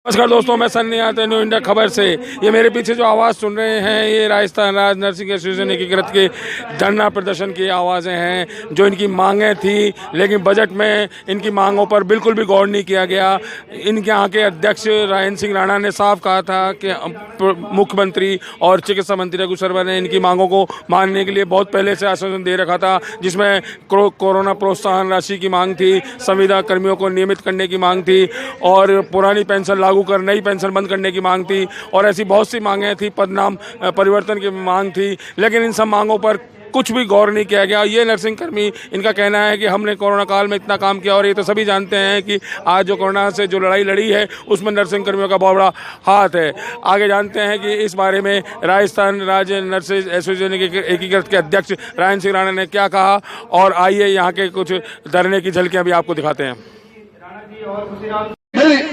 नमस्कार दोस्तों, मैं सन्नी आते न्यू इंडिया खबर से। ये मेरे पीछे जो आवाज़ सुन रहे हैं, ये राजस्थान राज्य नर्सिंग एसोसिएशन एकीकृत के धरना प्रदर्शन की आवाज़ें हैं, जो इनकी मांगें थी, लेकिन बजट में इनकी मांगों पर बिल्कुल भी गौर नहीं किया गया। इनके यहाँ के अध्यक्ष राजेंद्र सिंह राणा ने साफ कहा था कि मुख्यमंत्री और चिकित्सा मंत्री रघु शर्मा ने इनकी मांगों को मानने के लिए बहुत पहले से आश्वासन दे रखा था, जिसमें कोरोना प्रोत्साहन राशि की मांग थी, संविदा कर्मियों को नियमित करने की मांग थी और पुरानी पेंशन लागू कर नई पेंशन बंद करने की मांग थी और ऐसी बहुत सी मांगें थी, पदनाम परिवर्तन की मांग थी। लेकिन इन सब मांगों पर कुछ भी गौर नहीं किया गया। ये नर्सिंग कर्मी, इनका कहना है कि हमने कोरोना काल में इतना काम किया और ये तो सभी जानते हैं कि आज जो कोरोना से जो लड़ाई लड़ी है उसमें नर्सिंग कर्मियों का बहुत बड़ा हाथ है। आगे जानते हैं कि इस बारे में राजस्थान राज्य नर्सिंग एसोसिएशन एकीकृत के अध्यक्ष राजेंद्र सिंह राणा ने क्या कहा, और आइए यहाँ के कुछ धरने की झलकियाँ भी आपको दिखाते हैं।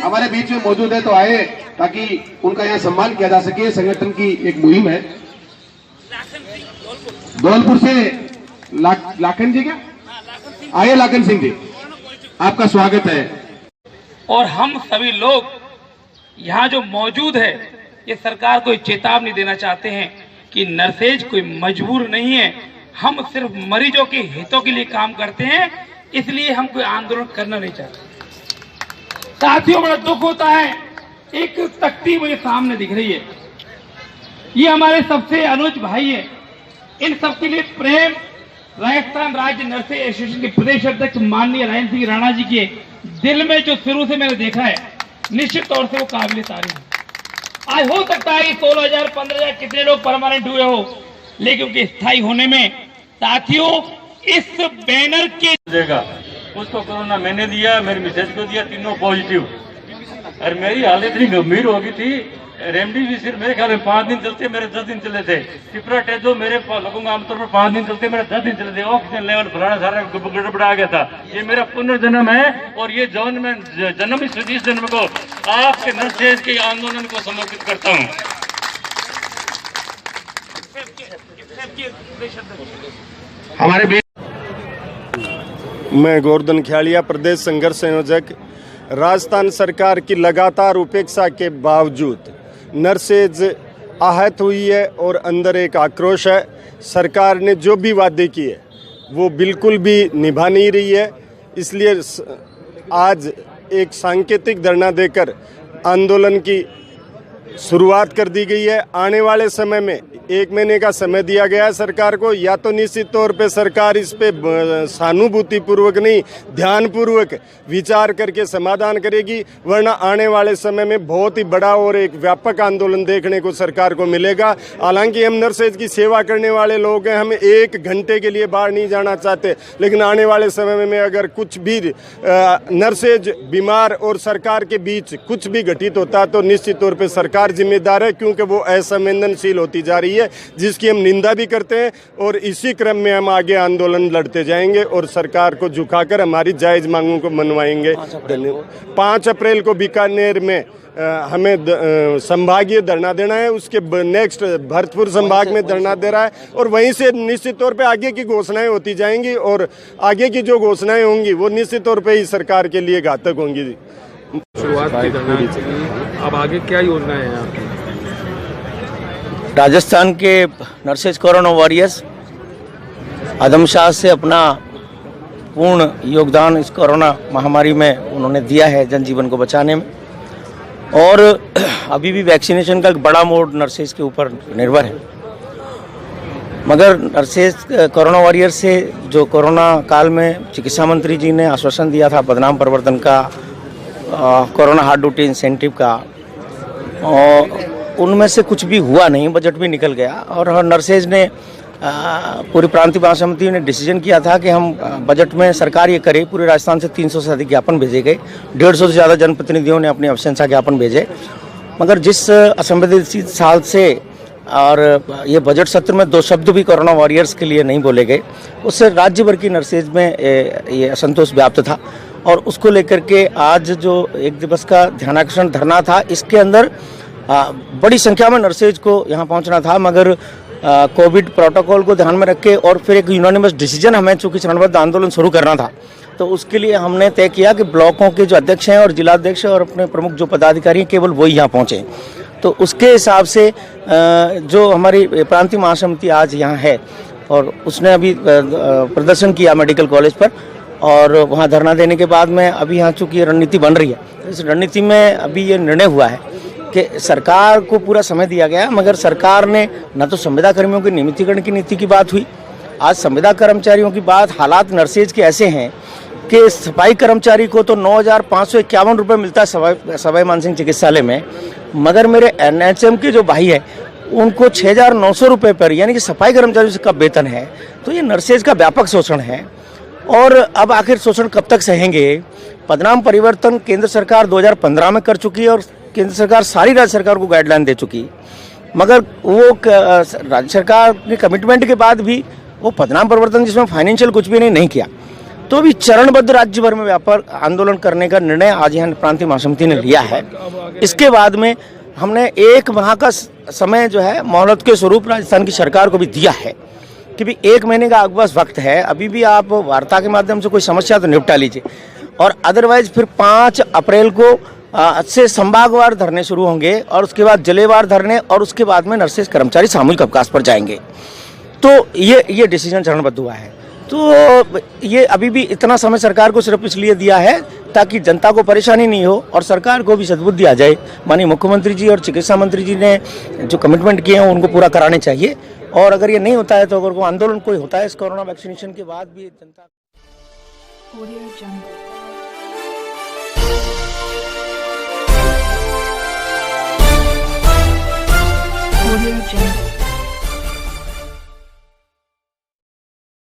हमारे बीच में मौजूद है तो आए, ताकि उनका यहाँ सम्मान किया जा सके। संगठन की एक मुहिम है। धौलपुर से लाखन जी, क्या आइए लाखन सिंह जी, आपका स्वागत है। और हम सभी लोग यहाँ जो मौजूद है, ये सरकार को चेतावनी देना चाहते हैं कि नर्सेज कोई मजबूर नहीं है, हम सिर्फ मरीजों के हितों के लिए काम करते हैं, इसलिए हम कोई आंदोलन करना नहीं चाहते। साथियों, बड़ा दुख होता है, एक तख्ती मुझे सामने दिख रही है, ये हमारे सबसे अनुज भाई है। इन सबके लिए प्रेम राजस्थान राज्य नर्सिंग एसोसिएशन के प्रदेश अध्यक्ष माननीय राजेंद्र सिंह राणा जी के दिल में जो शुरू से मैंने देखा है, निश्चित तौर से वो काबिल तारीफ है। आज हो सकता है कि 16,000 15,000 कितने लोग परमानेंट हुए हो, लेकिन उनके स्थायी होने में साथियों इस बैनर के देगा। उसको कोरोना मैंने दिया, मेरी मिसेज को दिया, तीनों पॉजिटिव। और मेरी हालत इतनी गंभीर हो गई थी, रेमडेसिविर मेरे ख्याल में 5 दिन चलते, मेरे 10 दिन चले थे। पिपराटेजो मेरे लोगों को आमतौर पर 5 दिन चलते, मेरे 10 दिन चले थे। ऑक्सीजन लेवल फलाना सारा गड़बड़ा गया था। ये मेरा पुनर्जन्म है और ये जौन में जन्म इस जन्म को आपके नर्सेज के आंदोलन को समर्पित करता हूँ। हमारे मैं गोवर्धन ख्यालिया, प्रदेश संघर्ष संयोजक। राजस्थान सरकार की लगातार उपेक्षा के बावजूद नर्सेज आहत हुई है और अंदर एक आक्रोश है। सरकार ने जो भी वादे किए वो बिल्कुल भी निभा नहीं रही है, इसलिए आज एक सांकेतिक धरना देकर आंदोलन की शुरुआत कर दी गई है। आने वाले समय में 1 महीने का समय दिया गया है सरकार को। या तो निश्चित तौर पे सरकार इस पे सहानुभूति पूर्वक नहीं, ध्यानपूर्वक विचार करके समाधान करेगी, वरना आने वाले समय में बहुत ही बड़ा और एक व्यापक आंदोलन देखने को सरकार को मिलेगा। हालांकि हम नर्सेज की सेवा करने वाले लोग हैं, हम 1 घंटे के लिए बाहर नहीं जाना चाहते, लेकिन आने वाले समय में अगर कुछ भी नर्सेज बीमार और सरकार के बीच कुछ भी घटित होता है तो निश्चित तौर पर सरकार जिम्मेदार है, क्योंकि वो असंवेदनशील होती जा रही है, जिसकी हम निंदा भी करते हैं। और इसी क्रम में हम आगे आंदोलन लड़ते जाएंगे और सरकार को झुकाकर हमारी जायज मांगों को मनवाएंगे। 5 अप्रैल को बीकानेर में हमें संभागीय धरना देना है, उसके नेक्स्ट भरतपुर संभाग में धरना दे रहा है और वहीं से निश्चित तौर पे आगे की घोषणाएं होती जाएंगी और आगे की जो घोषणाएं होंगी वो निश्चित तौर पे ही सरकार के लिए घातक होंगी। शुरुआत की धरना की, अब आगे क्या योजना है आपकी? राजस्थान के नर्सेज कोरोना वॉरियर्स आदमशाह से अपना पूर्ण योगदान इस कोरोना महामारी में उन्होंने दिया है, जनजीवन को बचाने में। और अभी भी वैक्सीनेशन का एक बड़ा मोड नर्सेज के ऊपर निर्भर है, मगर नर्सेज कोरोना वॉरियर्स से जो कोरोना काल में चिकित्सा मंत्री जी ने आश्वासन दिया था पदनाम परिवर्तन का, कोरोना हार्ड ड्यूटी इंसेंटिव का, और उनमें से कुछ भी हुआ नहीं, बजट भी निकल गया। और नर्सेज ने पूरी प्रांतीय महासमिति ने डिसीजन किया था कि हम बजट में सरकार ये करे, पूरे राजस्थान से 300 से अधिक ज्ञापन भेजे गए, 150 से ज़्यादा जनप्रतिनिधियों ने अपनी अभिशंसा ज्ञापन भेजे, मगर जिस असंवेदनशील साल से और ये बजट सत्र में 2 शब्द भी कोरोना वॉरियर्स के लिए नहीं बोले गए, उससे राज्य भर की नर्सेज में ये असंतोष व्याप्त था। और उसको लेकर के आज जो 1 दिवस का ध्यानाकर्षण धरना था, इसके अंदर बड़ी संख्या में नर्सेज को यहाँ पहुँचना था, मगर कोविड प्रोटोकॉल को ध्यान में रख के और फिर एक यूनानिमस डिसीजन हमें चूँकि चरणबद्ध आंदोलन शुरू करना था, तो उसके लिए हमने तय किया कि ब्लॉकों के जो अध्यक्ष हैं और जिलाध्यक्ष और अपने प्रमुख जो पदाधिकारी हैं केवल वही यहाँ पहुँचे। तो उसके हिसाब से जो हमारी प्रांतीय महासमिति आज यहाँ है और उसने अभी प्रदर्शन किया मेडिकल कॉलेज पर, और वहाँ धरना देने के बाद में अभी यहाँ चूँकि रणनीति बन रही है, इस रणनीति में अभी ये निर्णय हुआ है कि सरकार को पूरा समय दिया गया, मगर सरकार ने न तो संविदा कर्मियों के नियमितीकरण की नीति की बात हुई, आज संविदा कर्मचारियों की बात, हालात नर्सेज के ऐसे हैं कि सफाई कर्मचारी को तो 9,551 रुपये मिलता है सवाई मानसिंह चिकित्सालय में, मगर मेरे NHM के जो भाई है उनको 6,900 रुपये पर, यानी कि सफाई कर्मचारी का वेतन है। तो ये नर्सेज का व्यापक शोषण है, और अब आखिर शोषण कब तक सहेंगे। पदनाम परिवर्तन केंद्र सरकार 2015 में कर चुकी है और केंद्र सरकार सारी राज्य सरकार को गाइडलाइन दे चुकी, मगर वो राज्य सरकार के कमिटमेंट के बाद भी वो पदनाम परिवर्तन जिसमें फाइनेंशियल कुछ भी नहीं किया। तो भी चरणबद्ध राज्य भर में व्यापक आंदोलन करने का निर्णय आज यहाँ प्रांतीय महासमिति ने लिया है। इसके बाद में हमने 1 माह का समय जो है मोहलत के स्वरूप राजस्थान की सरकार को भी दिया है कि भी 1 महीने का आपके पास वक्त है, अभी भी आप वार्ता के माध्यम से कोई समस्या तो निपटा लीजिए, और अदरवाइज फिर 5 अप्रैल को से संभागवार धरने शुरू होंगे और उसके बाद जिलेवार धरने, और उसके बाद में नर्सेज कर्मचारी सामूहिक अवकाश पर जाएंगे। तो ये डिसीजन चरणबद्ध हुआ है। तो ये अभी भी इतना समय सरकार को सिर्फ इसलिए दिया है ताकि जनता को परेशानी नहीं हो और सरकार को भी सद्बुद्धि आ जाए। माननीय मुख्यमंत्री जी और चिकित्सा मंत्री जी ने जो कमिटमेंट किए हैं उनको पूरा कराने चाहिए, और अगर ये नहीं होता है तो अगर कोई आंदोलन कोई होता है इस कोरोना वैक्सीनेशन के बाद भी जनता। Audio Jungle.